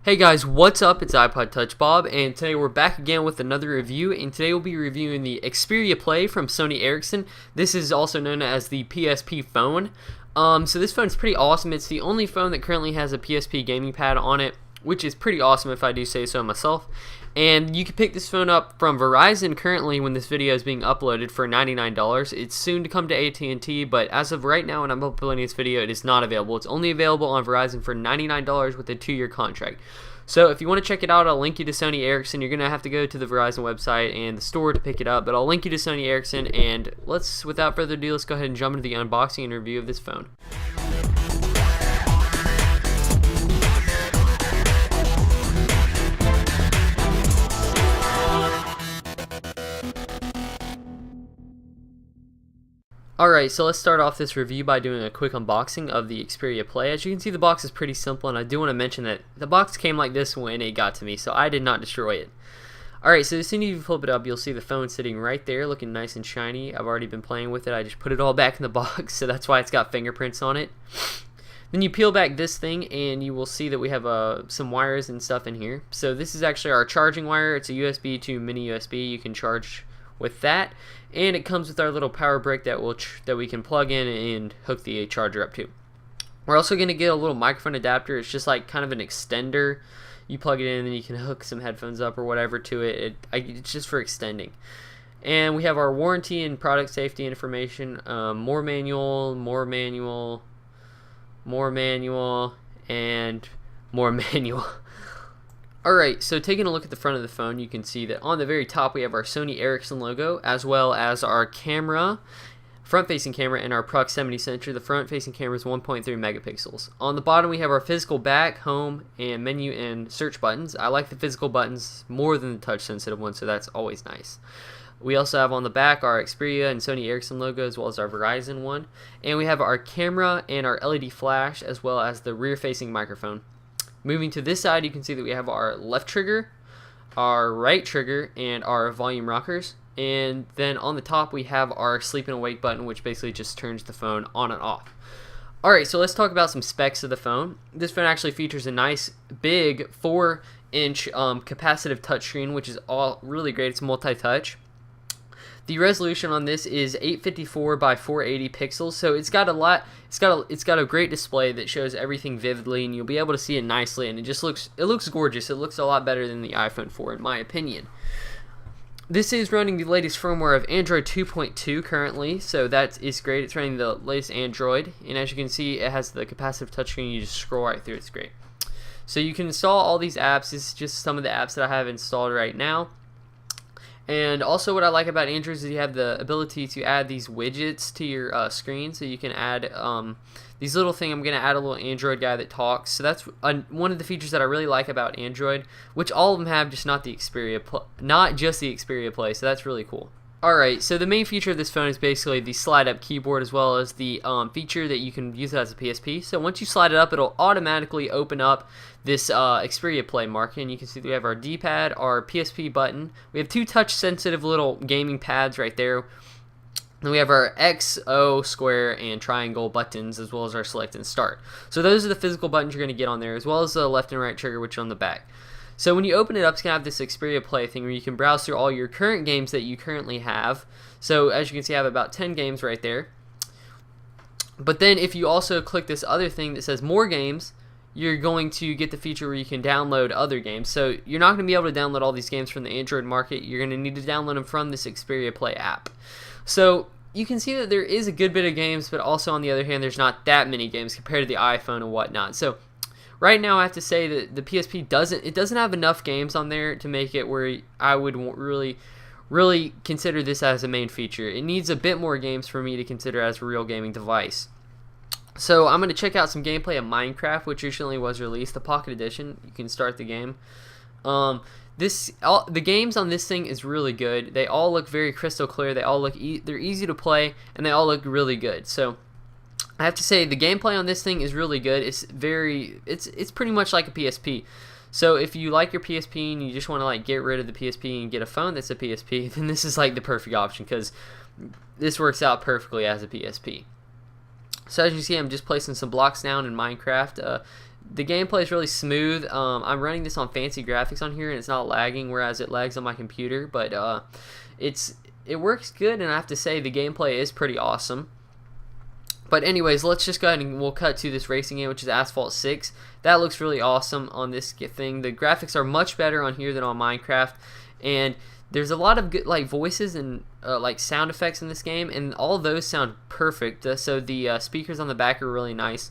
Hey guys, what's up? It's iPod Touch Bob, and today we're back again with another review, and today we'll be reviewing the Xperia Play from Sony Ericsson. This is also known as the PSP phone. So this phone is pretty awesome. It's the only phone that currently has a PSP gaming pad on it, which is pretty awesome if I do say so myself. And you can pick this phone up from Verizon currently when this video is being uploaded for $99. It's soon to come to AT&T, but as of right now when I'm uploading this video, it is not available. It's only available on Verizon for $99 with a 2-year contract. So if you want to check it out, I'll link you to Sony Ericsson. You're going to have to go to the Verizon website and the store to pick it up, but I'll link you to Sony Ericsson, and without further ado, let's go ahead and jump into the unboxing and review of this phone. Alright, so let's start off this review by doing a quick unboxing of the Xperia Play. As you can see, the box is pretty simple, and I do want to mention that the box came like this when it got to me, so I did not destroy it. Alright, so as soon as you flip it up, you'll see the phone sitting right there, looking nice and shiny. I've already been playing with it. I just put it all back in the box, so that's why it's got fingerprints on it. Then you peel back this thing, and you will see that we have some wires and stuff in here. So this is actually our charging wire. It's a USB to mini USB. You can charge with that, and it comes with our little power brick that we can plug in and hook the charger up to. We're also going to get a little microphone adapter. It's just like kind of an extender. You plug it in and you can hook some headphones up or whatever to it. It's just for extending. And we have our warranty and product safety information, more manual, and more manual. Alright, so taking a look at the front of the phone, you can see that on the very top we have our Sony Ericsson logo, as well as our camera, front-facing camera, and our proximity sensor. The front-facing camera is 1.3 megapixels. On the bottom we have our physical back, home, and menu and search buttons. I like the physical buttons more than the touch-sensitive ones, so that's always nice. We also have on the back our Xperia and Sony Ericsson logo, as well as our Verizon one. And we have our camera and our LED flash, as well as the rear-facing microphone. Moving to this side, you can see that we have our left trigger, our right trigger, and our volume rockers. And then on the top, we have our sleep and awake button, which basically just turns the phone on and off. Alright, so let's talk about some specs of the phone. This phone actually features a nice big 4-inch capacitive touchscreen, which is all really great. It's multi-touch. The resolution on this is 854 by 480 pixels, so it's got a great display that shows everything vividly, and you'll be able to see it nicely, and it looks gorgeous. It looks a lot better than the iPhone 4 in my opinion. This is running the latest firmware of Android 2.2 currently, so that is great. It's running the latest Android, and as you can see, it has the capacitive touchscreen. You just scroll right through. It's great. So you can install all these apps. This is just some of the apps that I have installed right now. And also what I like about Android is you have the ability to add these widgets to your screen. So you can add these little things. I'm going to add a little Android guy that talks. So that's one of the features that I really like about Android, which all of them have, just not just the Xperia Play. So that's really cool. Alright, so the main feature of this phone is basically the slide-up keyboard, as well as the feature that you can use it as a PSP. So once you slide it up, it'll automatically open up this Xperia Play market, and you can see we have our D-pad, our PSP button. We have two touch-sensitive little gaming pads right there. Then we have our X, O, square, and triangle buttons, as well as our select and start. So those are the physical buttons you're going to get on there, as well as the left and right trigger, which are on the back. So when you open it up, it's going to have this Xperia Play thing where you can browse through all your current games that you currently have. So as you can see, I have about 10 games right there. But then if you also click this other thing that says more games, you're going to get the feature where you can download other games. So you're not going to be able to download all these games from the Android market. You're going to need to download them from this Xperia Play app. So you can see that there is a good bit of games, but also on the other hand, there's not that many games compared to the iPhone and whatnot. So right now, I have to say that the PSP doesn't have enough games on there to make it where I would really consider this as a main feature. It needs a bit more games for me to consider as a real gaming device. So I'm going to check out some gameplay of Minecraft, which recently was released, the Pocket Edition. You can start the game. The games on this thing is really good. They all look very crystal clear. They all they're easy to play, and they all look really good. So I have to say the gameplay on this thing is really good. It's pretty much like a PSP. So if you like your PSP and you just want to like get rid of the PSP and get a phone that's a PSP, then this is like the perfect option, because this works out perfectly as a PSP. So as you see, I'm just placing some blocks down in Minecraft. the gameplay is really smooth. I'm running this on fancy graphics on here, and it's not lagging, whereas it lags on my computer. But it works good, and I have to say the gameplay is pretty awesome. But anyways, let's just go ahead and we'll cut to this racing game, which is Asphalt 6. That looks really awesome on this thing. The graphics are much better on here than on Minecraft, and there's a lot of good like voices and like sound effects in this game, and all of those sound perfect. So the speakers on the back are really nice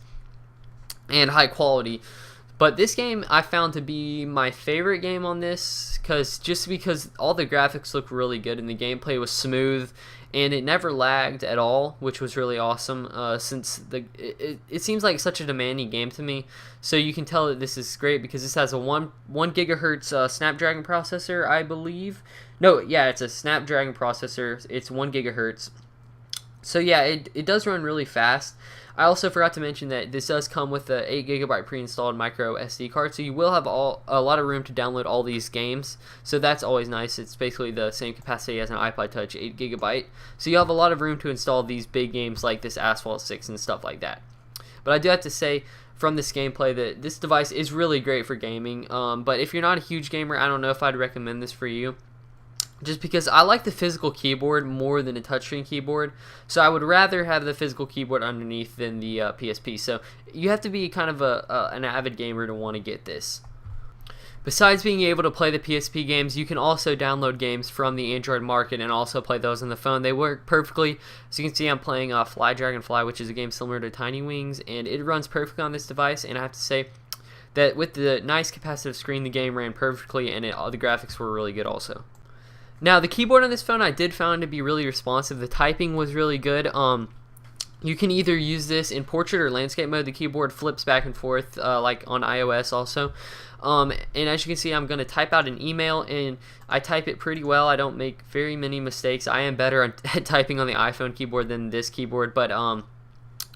and high quality. But this game I found to be my favorite game on this, because all the graphics look really good and the gameplay was smooth and it never lagged at all, which was really awesome. Since it seems like such a demanding game to me, so you can tell that this is great because this has a 1 gigahertz Snapdragon processor, I believe. No, yeah, it's a Snapdragon processor. It's 1 gigahertz. So yeah, it does run really fast. I also forgot to mention that this does come with a 8 gigabyte pre-installed micro SD card, so you will have a lot of room to download all these games. So that's always nice. It's basically the same capacity as an iPod Touch, 8 gigabyte. So you have a lot of room to install these big games like this Asphalt 6 and stuff like that. But I do have to say, from this gameplay, that this device is really great for gaming. But if you're not a huge gamer, I don't know if I'd recommend this for you, just because I like the physical keyboard more than a touchscreen keyboard. So I would rather have the physical keyboard underneath than the PSP. So you have to be kind of an avid gamer to want to get this. Besides being able to play the PSP games, you can also download games from the Android market and also play those on the phone. They work perfectly. So you can see I'm playing Fly Dragonfly, which is a game similar to Tiny Wings, and it runs perfectly on this device. And I have to say that with the nice capacitive screen, the game ran perfectly, and all the graphics were really good also. Now, the keyboard on this phone I did find to be really responsive. The typing was really good. You can either use this in portrait or landscape mode. The keyboard flips back and forth like on iOS also. And as you can see, I'm going to type out an email, and I type it pretty well. I don't make very many mistakes. I am better at typing on the iPhone keyboard than this keyboard, but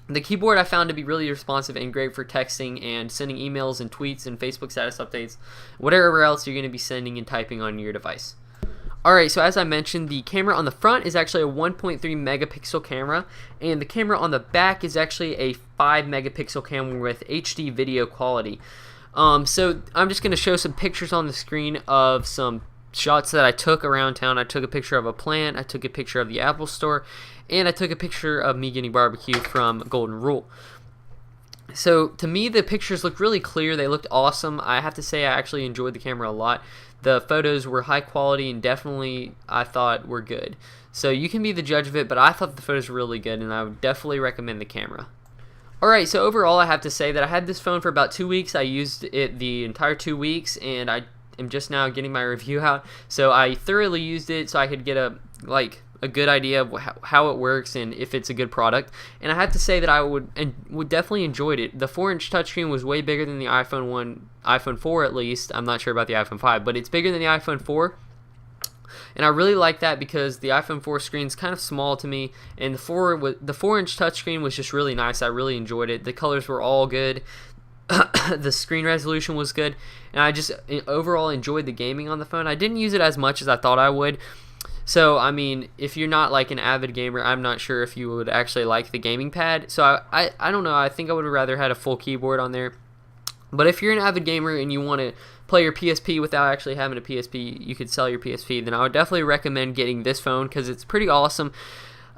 the keyboard I found to be really responsive and great for texting and sending emails and tweets and Facebook status updates, whatever else you're going to be sending and typing on your device. Alright, so as I mentioned, the camera on the front is actually a 1.3 megapixel camera, and the camera on the back is actually a 5 megapixel camera with HD video quality. So I'm just going to show some pictures on the screen of some shots that I took around town. I took a picture of a plant, I took a picture of the Apple Store, and I took a picture of me getting barbecue from Golden Rule. So to me, the pictures looked really clear. They looked awesome. I have to say I actually enjoyed the camera a lot. The photos were high quality and definitely I thought were good. So you can be the judge of it, but I thought the photos were really good, and I would definitely recommend the camera. Alright, so overall I have to say that I had this phone for about 2 weeks. I used it the entire 2 weeks, and I am just now getting my review out. So I thoroughly used it so I could get a good idea of how it works and if it's a good product. And I have to say that I would definitely enjoyed it. The 4-inch touchscreen was way bigger than the iPhone 4 at least. I'm not sure about the iPhone 5, but it's bigger than the iPhone 4. And I really like that because the iPhone 4 screen's kind of small to me, and the 4-inch touchscreen was just really nice. I really enjoyed it. The colors were all good. The screen resolution was good, and I just overall enjoyed the gaming on the phone. I didn't use it as much as I thought I would. So, I mean, if you're not like an avid gamer, I'm not sure if you would actually like the gaming pad. So, I don't know. I think I would have rather had a full keyboard on there. But if you're an avid gamer and you want to play your PSP without actually having a PSP, you could sell your PSP, then I would definitely recommend getting this phone because it's pretty awesome.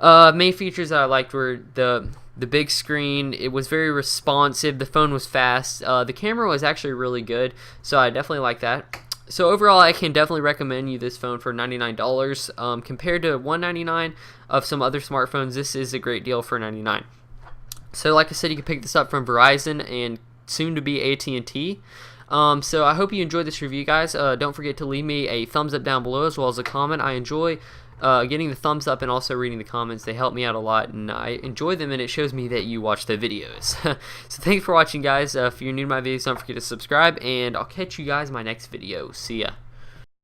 Main features that I liked were the big screen. It was very responsive. The phone was fast. The camera was actually really good, so I definitely like that. So overall, I can definitely recommend you this phone for $99. Compared to $199 of some other smartphones, this is a great deal for $99. So like I said, you can pick this up from Verizon and soon to be AT&T. So I hope you enjoyed this review, guys. Don't forget to leave me a thumbs up down below as well as a comment. I enjoy getting the thumbs up and also reading the comments. They help me out a lot, and I enjoy them, and it shows me that you watch the videos. So thanks for watching, guys. If you're new to my videos, don't forget to subscribe, and I'll catch you guys in my next video. See ya.